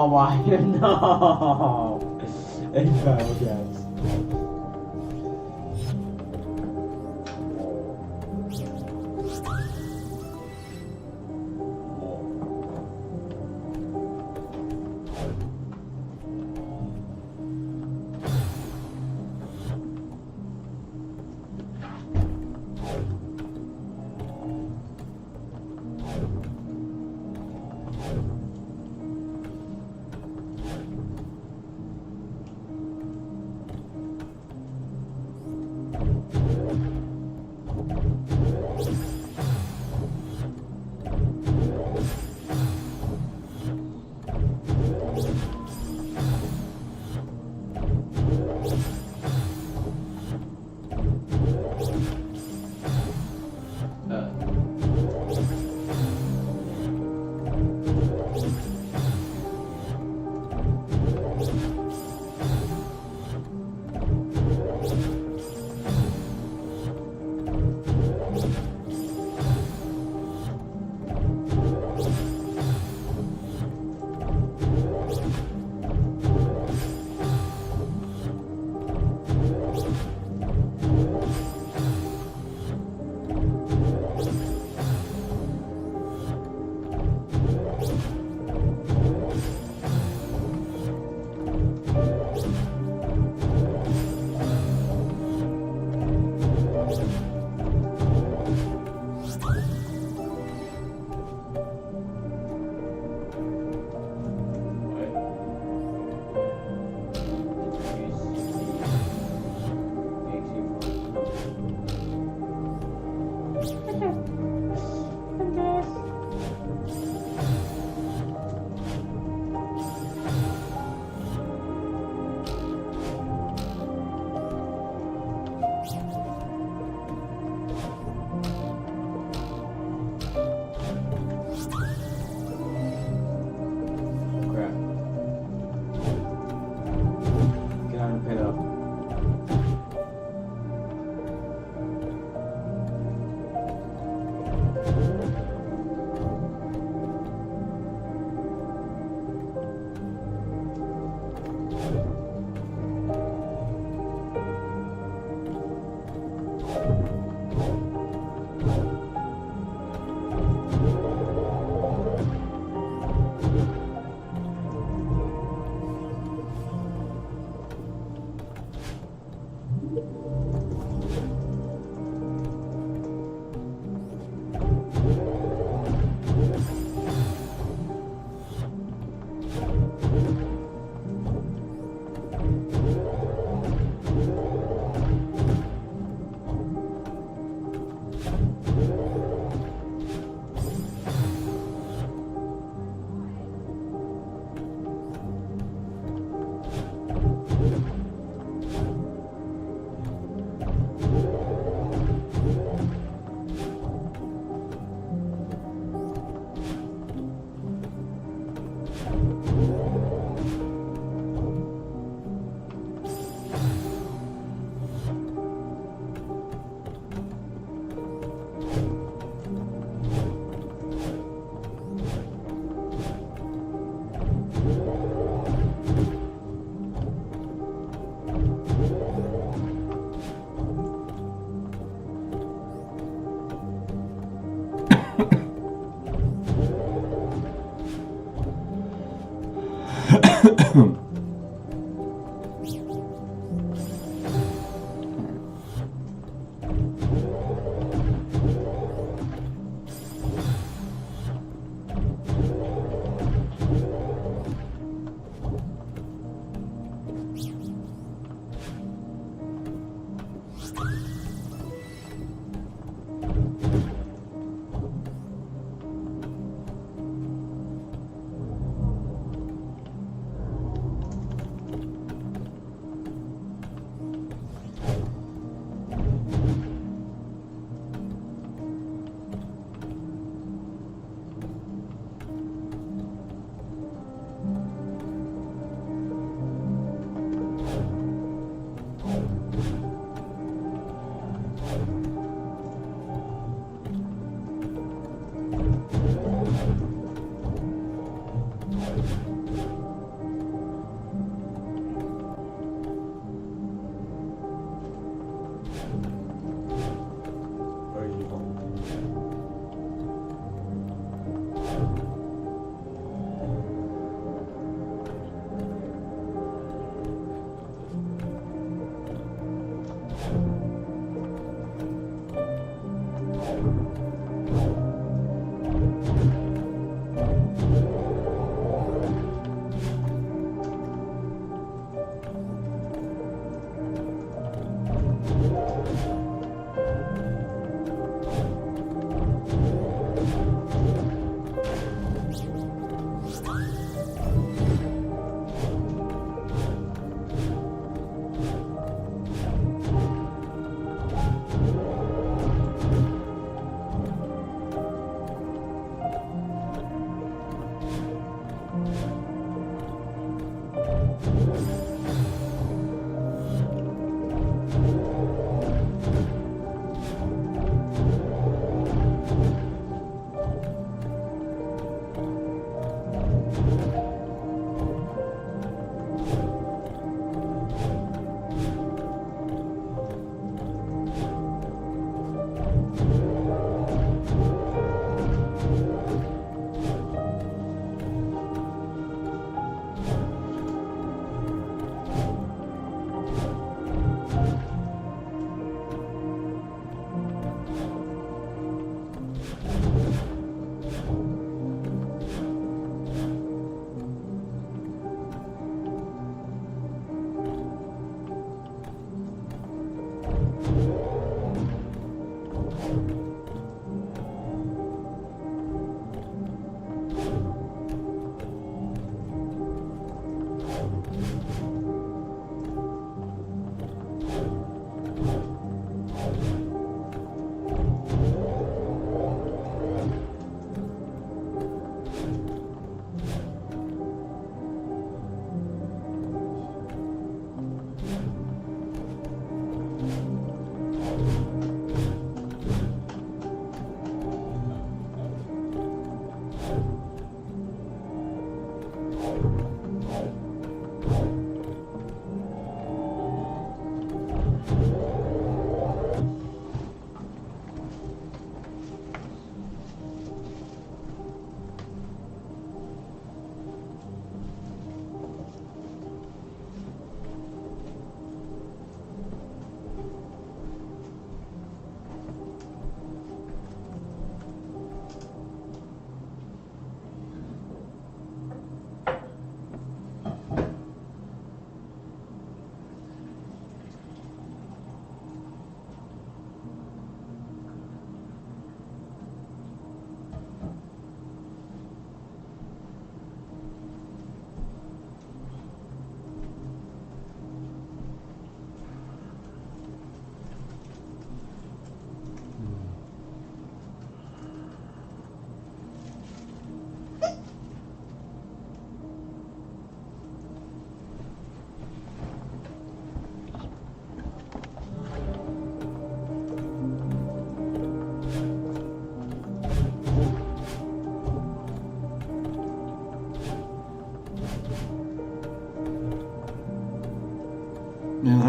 why? No! It fell, guys.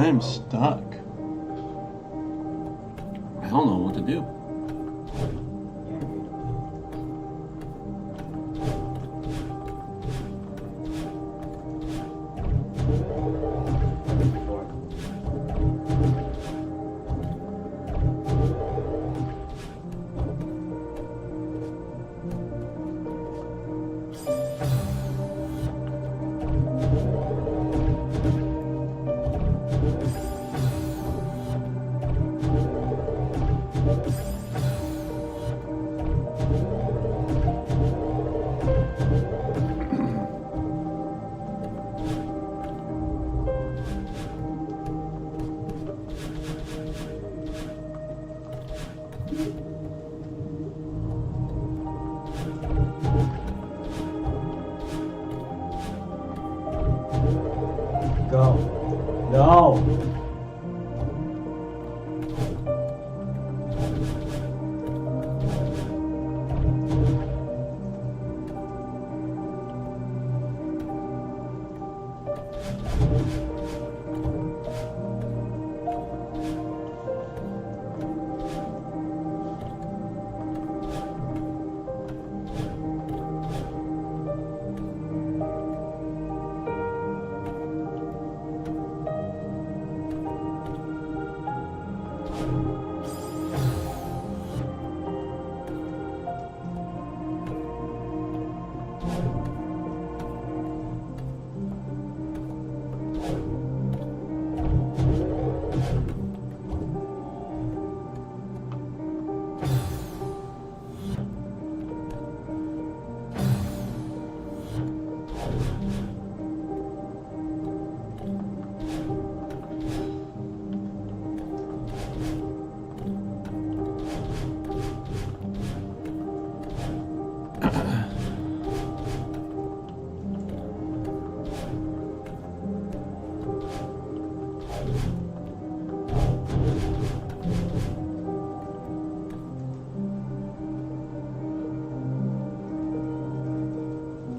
I am stuck. I don't know what to do. Go. No.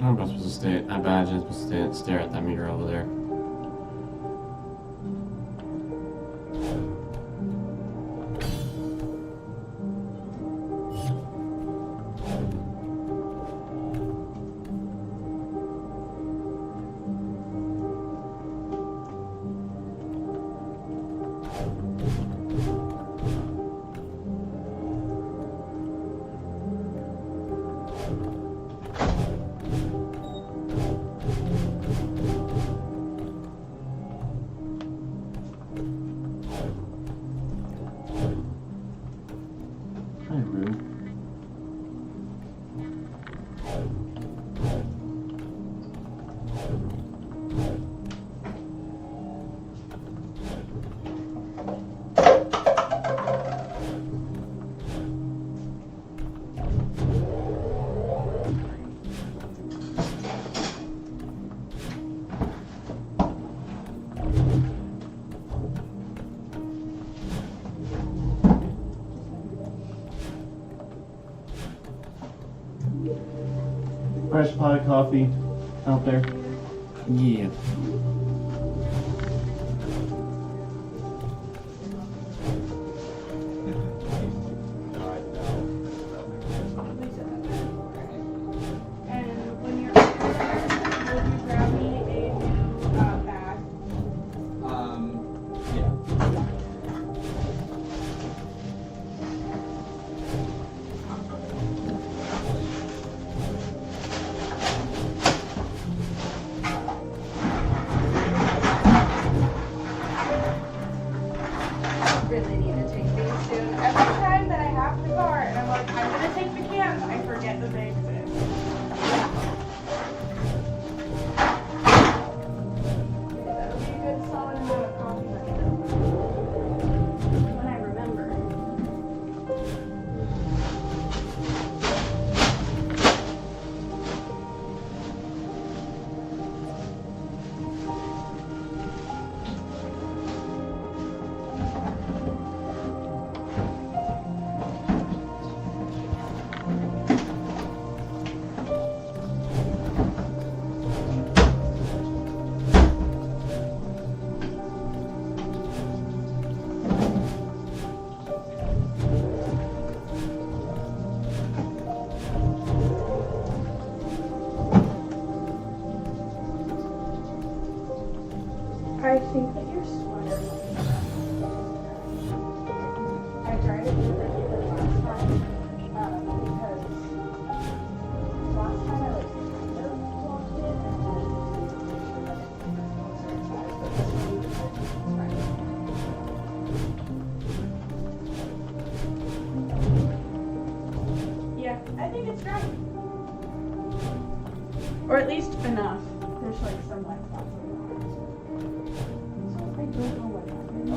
I'm not supposed to stay. I bet I'm supposed to stay and stare at that meter over there. Hi, Rue. Fresh pot of coffee out there. Yeah. And when you're there, would you grab me a new bag? Yeah. your sweater. I tried it differently than last time because last time I like kind of walked in and yeah, I think it's dry. Or at least enough. There's like some white spots on the lines. So I don't know what happened.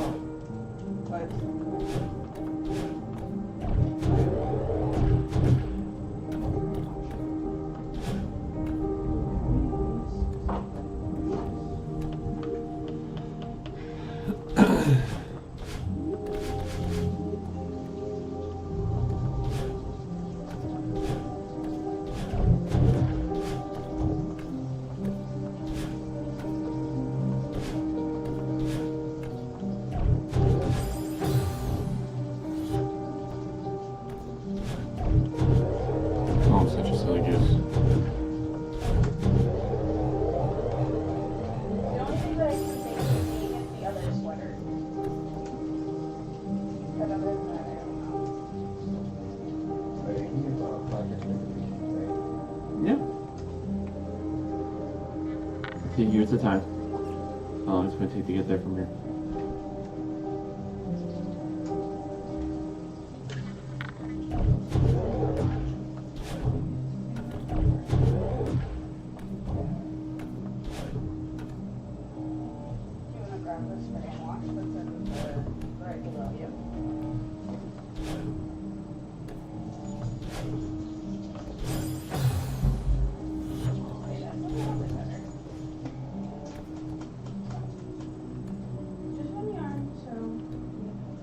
Oh, I'm such a silly goose. The only thing that I can think of being is the other sweater. But other than that, I don't know. Yeah. Okay, here's the time. How long it's going to take to get there from here? You want to grab this spray and wash that's in the right below you? Okay, that's a little bit better. Just on the arm, so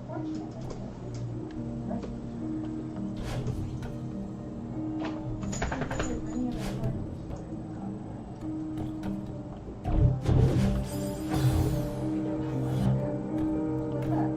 fortunately. Right. There's any other sweaters. What's that?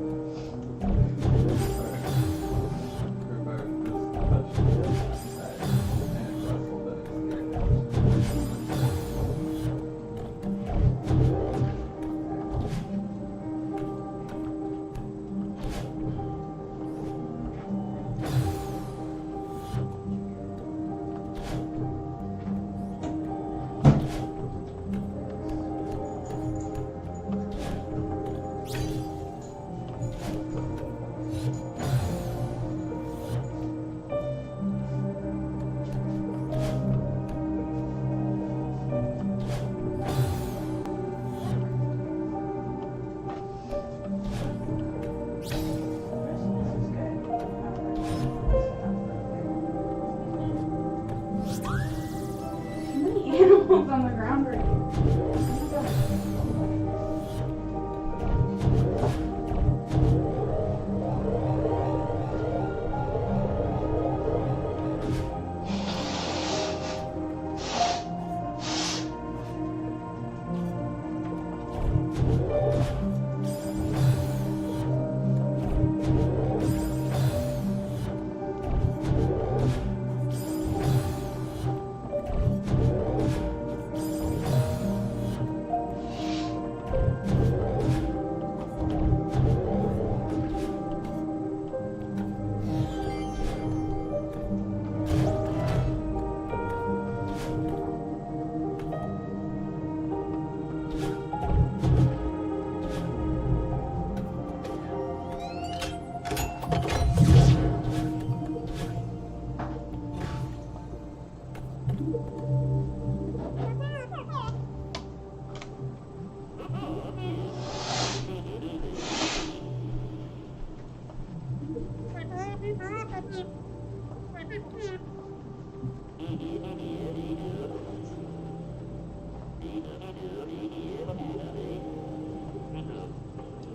Animals on the ground right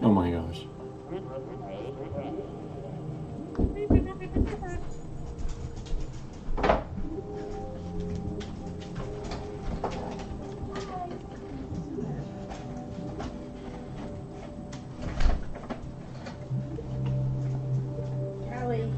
Oh my gosh. Callie.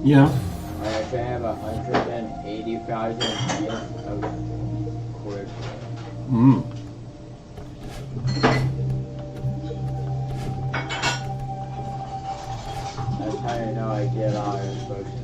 Yeah. I actually have 180,000 units of cord. Mm. That's how you know I get all your instructions.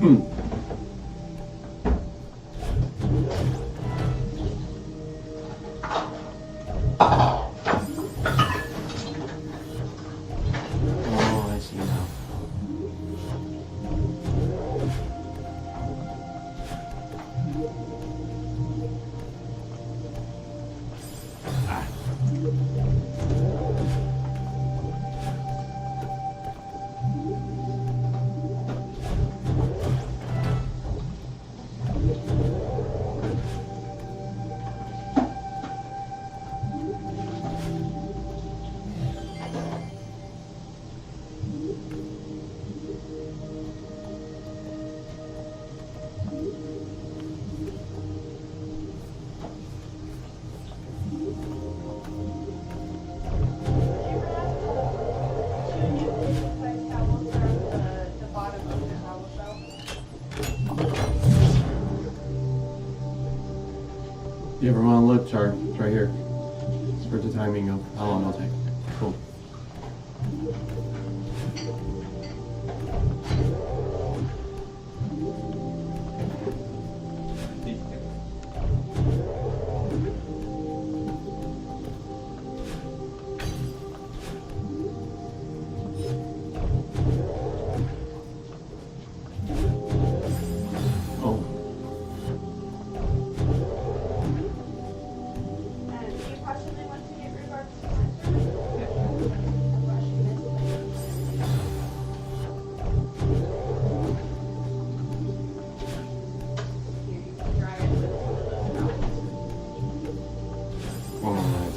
Oh, I see now. You ever want to look, Char? It's right here. It's for the timing of how long it'll take. Cool. Oh. And do you possibly want to get regards to my service? I'm rushing this late. Here, you can try it with one of those mountains. One more minute.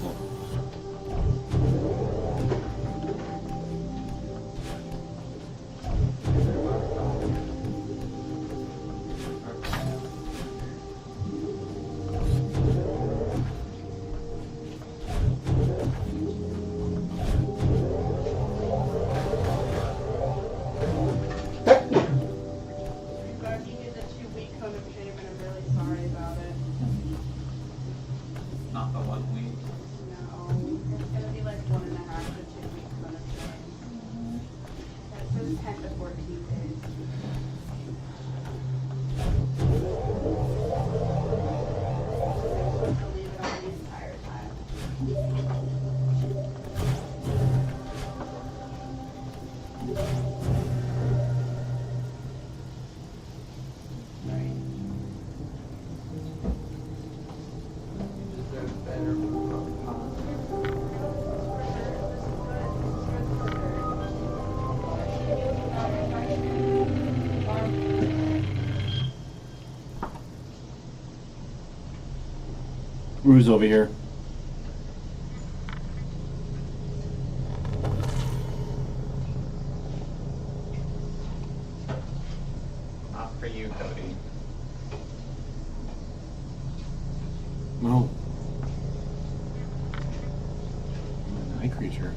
Regards, you did the 2-week cone of shame, and I'm really sorry about it. Not the 1 week. No, it's gonna be like 1.5 to 2 weeks cone of shame. That says 10 to 14 days. I'm supposed to leave it on the entire time. Right. Deserve better for Who's over here? Not for you, Cody. No. I'm a night creature.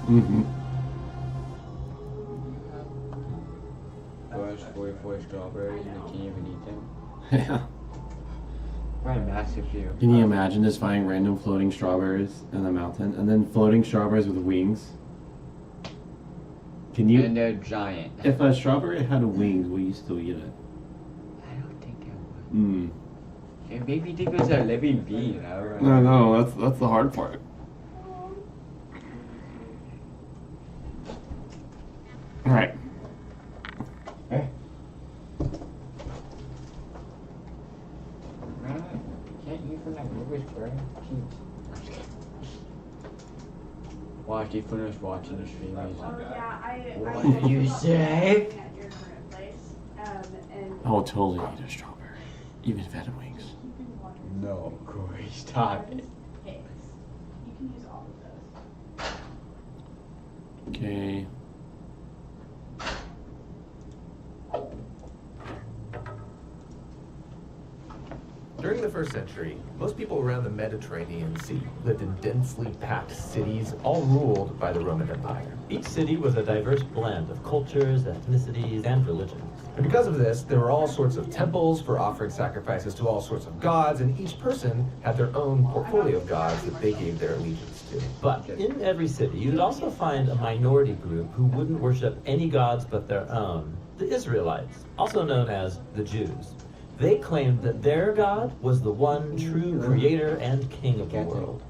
Mm-hmm. Bush 44 strawberries and you can't even eat them. Yeah. What a massive view. Can you imagine just finding random floating strawberries in the mountain and then floating strawberries with wings? Can you? And they're giant. If a strawberry had wings, will you still eat it? I don't think I would. Hmm. It made me think it was a living being. I don't know. No, that's the hard part. All right. Hey. Can't eat from that rubbish, bro. Watch, he finished watching the stream. He's Oh, like, yeah, I what was did you say? at your current place, and I will totally eat a strawberry, even if it had wings. No, Corey, stop it. cakes. You can use all of those. Okay. During the first century, most people around the Mediterranean Sea lived in densely packed cities, all ruled by the Roman Empire. Each city was a diverse blend of cultures, ethnicities, and religions. And because of this, there were all sorts of temples for offering sacrifices to all sorts of gods, and each person had their own portfolio of gods that they gave their allegiance to. But in every city, you'd also find a minority group who wouldn't worship any gods but their own, the Israelites, also known as the Jews. They claimed that their God was the one true creator and king of the world.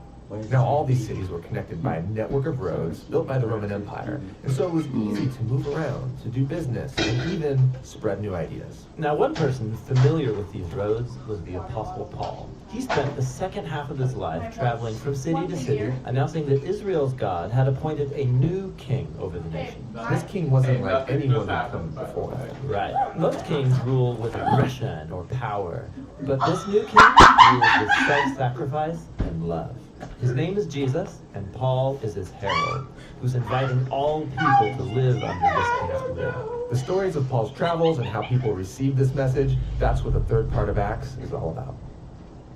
Now, all these cities were connected by a network of roads built by the Roman Empire, and so it was easy to move around, to do business, and even spread new ideas. Now, one person familiar with these roads was the Apostle Paul. He spent the second half of his life traveling from city to city, announcing that Israel's God had appointed a new king over the nation. This king wasn't like anyone who'd come before him. Right. Most kings rule with aggression or power, but this new king rules with self-sacrifice and love. His name is Jesus, and Paul is his herald, who's inviting all people to live under this king's rule. The stories of Paul's travels and how people received this message, that's what the third part of Acts is all about.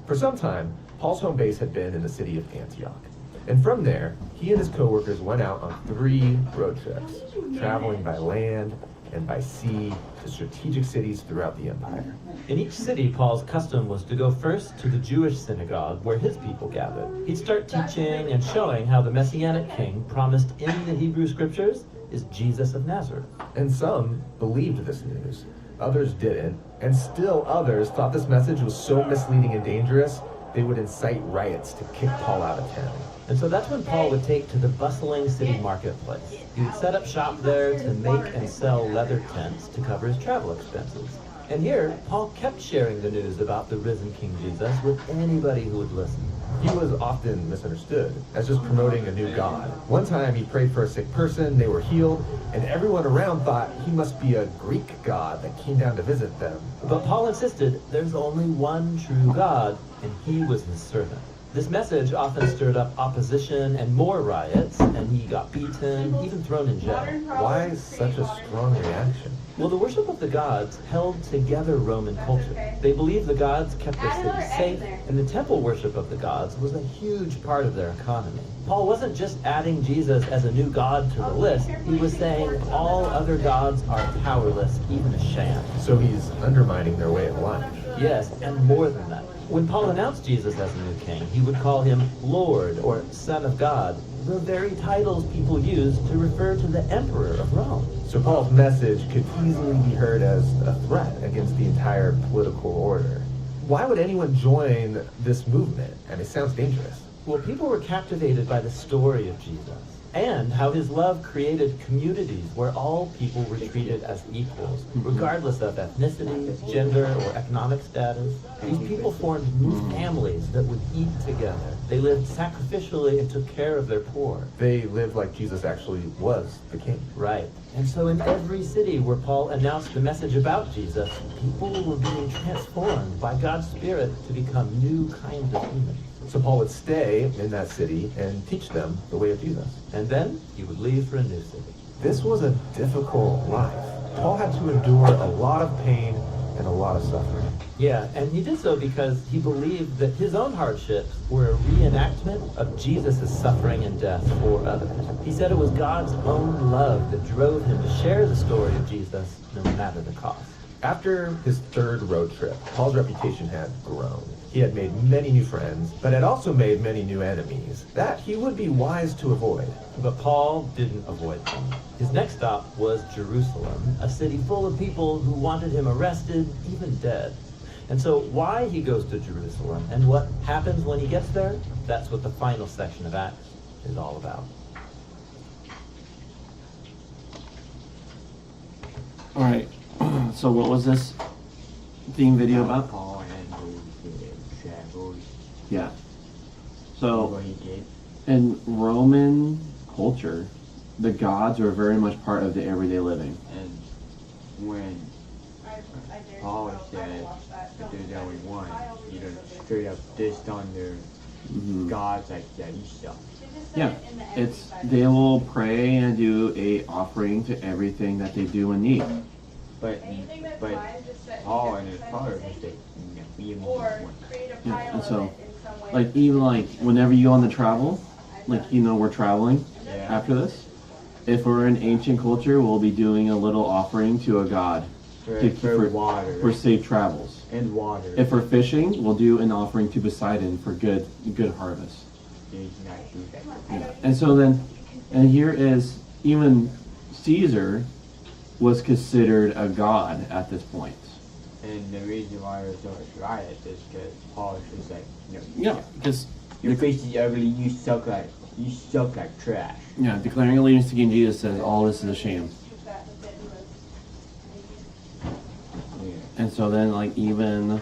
For some time, Paul's home base had been in the city of Antioch. And from there, he and his co-workers went out on 3 road trips, traveling by land and by sea to strategic cities throughout the empire. In each city, Paul's custom was to go first to the Jewish synagogue where his people gathered. He'd start teaching and showing how the Messianic king promised in the Hebrew scriptures is Jesus of Nazareth. And some believed this news, others didn't, and still others thought this message was so misleading and dangerous they would incite riots to kick Paul out of town. And so that's when Paul would take to the bustling city marketplace. He would set up shop there to make and sell leather tents to cover his travel expenses. And here, Paul kept sharing the news about the risen King Jesus with anybody who would listen. He was often misunderstood as just promoting a new god. One time he prayed for a sick person, they were healed, and everyone around thought he must be a Greek god that came down to visit them. But Paul insisted there's only one true God, and he was his servant. This message often stirred up opposition and more riots, and he got beaten, even thrown in jail. Why such a strong reaction? Well, the worship of the gods held together Roman culture. They believed the gods kept their city safe, and the temple worship of the gods was a huge part of their economy. Paul wasn't just adding Jesus as a new god to the list, he was saying all other gods are powerless, even a sham. So he's undermining their way of life. Yes, and more than that. When Paul announced Jesus as a new king, he would call him Lord or Son of God, the very titles people used to refer to the Emperor of Rome. So Paul's message could easily be heard as a threat against the entire political order. Why would anyone join this movement? I mean, it sounds dangerous. Well, people were captivated by the story of Jesus and how his love created communities where all people were treated as equals, regardless of ethnicity, gender, or economic status. These people formed new families that would eat together. They lived sacrificially and took care of their poor. They lived like Jesus actually was the king. Right. And so in every city where Paul announced the message about Jesus, people were being transformed by God's Spirit to become new kinds of humans. So Paul would stay in that city and teach them the way of Jesus. And then he would leave for a new city. This was a difficult life. Paul had to endure a lot of pain and a lot of suffering. Yeah, and he did so because he believed that his own hardships were a reenactment of Jesus' suffering and death for others. He said it was God's own love that drove him to share the story of Jesus, no matter the cost. After his third road trip, Paul's reputation had grown. He had made many new friends, but had also made many new enemies that he would be wise to avoid. But Paul didn't avoid them. His next stop was Jerusalem, a city full of people who wanted him arrested, even dead. And so why he goes to Jerusalem and what happens when he gets there, that's what the final section of Acts is all about. All right. So what was this theme video about? Paul and who traveled. Yeah. So What he did. in Roman culture, the gods were very much part of the everyday living. And when I dare Paul you, I said will watch that. that there's only one, you know, straight up dissed on their Mhm. gods like that he stuff. Yeah, it's they will pray and do a offering to everything that they do and need. But Anything that's but mine, just set Paul me and his up father to was like, we or create a Yeah, pile and of so, it in some way. like even like whenever you go on the travel, like you know we're traveling Yeah. after this. If we're in ancient culture, we'll be doing a little offering to a god for water for safe travels. and water. If we're fishing, we'll do an offering to Poseidon for good harvest. He's not do that. Yeah. And so then, and here is even Caesar was considered a god at this point. And the reason why there's so much riot is because Paul is just like, you know, Yeah, because your face is ugly, you suck like trash. yeah, declaring allegiance to King Jesus says all this is a shame. Yeah. And so then like even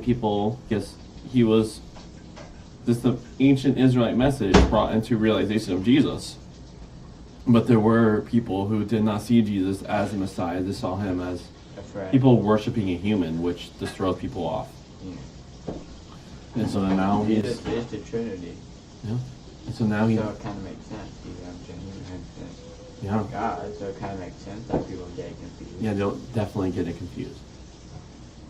people, guess he was this the ancient Israelite message brought into realization of Jesus. But there were people who did not see Jesus as the Messiah. They saw him as That's right. people worshiping a human, which just throws people off. Yeah. And so then now he's Jesus is the Trinity. yeah. And so now he So it kind of makes sense. You know what I'm saying? He has yeah. God, so it kind of makes sense that people get confused. Yeah, they'll definitely get it confused.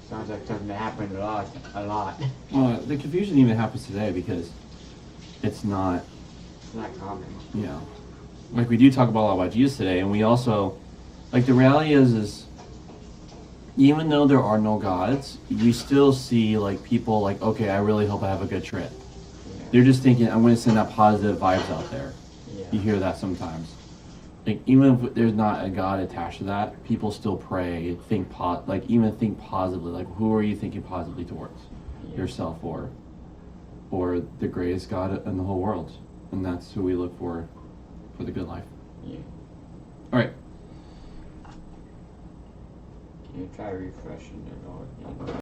Sounds like something that happened a lot. Well, the confusion even happens today because it's not, It's not common. you know, like we do talk about a lot about Jesus today, and we also, like the reality is even though there are no gods, you still see like people like, okay, I really hope I have a good trip. Yeah. They're just thinking, I'm going to send out positive vibes out there. Yeah. You hear that sometimes. Like even if there's not a God attached to that, people still pray, think even think positively. Like who are you thinking positively towards? Yeah. Yourself or the greatest God in the whole world. And that's who we look for the good life. Yeah. All right. Can you try refreshing it all again?